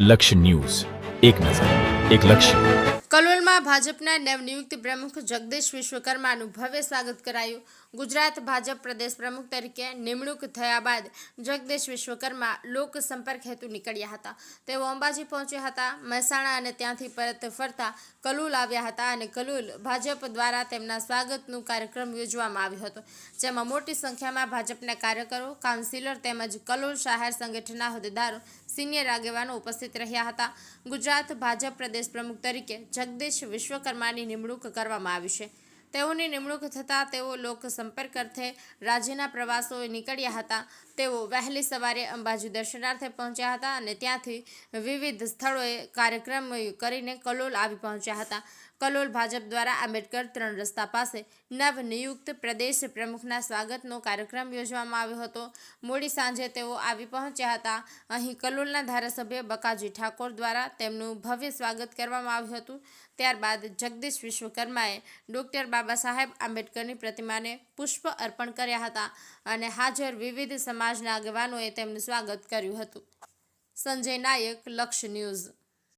લક્ષ્ય ન્યૂઝ, એક નજર, એક લક્ષ્ય. કલોલમાં ભાજપના નવનિયુક્ત પ્રમુખ જગદીશ વિશ્વકર્માનું ભવ્ય સ્વાગત કરાયું. ગુજરાત ભાજપ પ્રદેશ પ્રમુખ તરીકે નિમણૂક થયા બાદ જગદીશ વિશ્વકર્મા લોક સંપર્ક હેતુ નીકળ્યા હતા. તેઓ અંબાજી પહોંચ્યા હતા. મહેસાણા અને ત્યાંથી પરત ફરતા કલોલ આવ્યા હતા અને કલોલ ભાજપ દ્વારા તેમના સ્વાગતનું કાર્યક્રમ યોજવામાં આવ્યો હતો, જેમાં મોટી સંખ્યામાં ભાજપના કાર્યકરો, કાઉન્સિલર તેમજ કલોલ શહેર સંગઠનના હોદ્દેદારો, સિનિયર આગેવાનો ઉપસ્થિત રહ્યા હતા. ગુજરાત ભાજપ પ્રદેશ પ્રમુખ તરીકે જગદીશ વિશ્વકર્માની નિમણૂક કરવામાં આવી છે. તેઓની નિમણૂક થતાં તેઓ લોક સંપર્ક અર્થે રાજ્યના પ્રવાસોએ નીકળ્યા હતા. તેઓ વહેલી સવારે અંબાજી દર્શનાર્થે પહોંચ્યા હતા અને ત્યાંથી વિવિધ સ્થળોએ કાર્યક્રમ કરીને કલોલ આવી પહોંચ્યા હતા. કલોલ ભાજપ દ્વારા આંબેડકર 3 રસ્તા પાસે નવનિયુક્ત પ્રદેશ પ્રમુખના સ્વાગતનો કાર્યક્રમ યોજવામાં આવ્યો હતો. મોડી સાંજે તેઓ આવી પહોંચ્યા હતા. અહીં કલોલના ધારાસભ્ય બકાજી ઠાકોર દ્વારા તેમનું ભવ્ય સ્વાગત કરવામાં આવ્યું હતું. ત્યારબાદ જગદીશ વિશ્વકર્માએ ડૉક્ટર બાબા સાહેબ આંબેડકરની પ્રતિમાને પુષ્પ અર્પણ કર્યા હતા અને હાજર વિવિધ સમાજના આગેવાનોએ તેમનું સ્વાગત કર્યું હતું. સંજય નાયક, લક્ષ્ય ન્યૂઝ.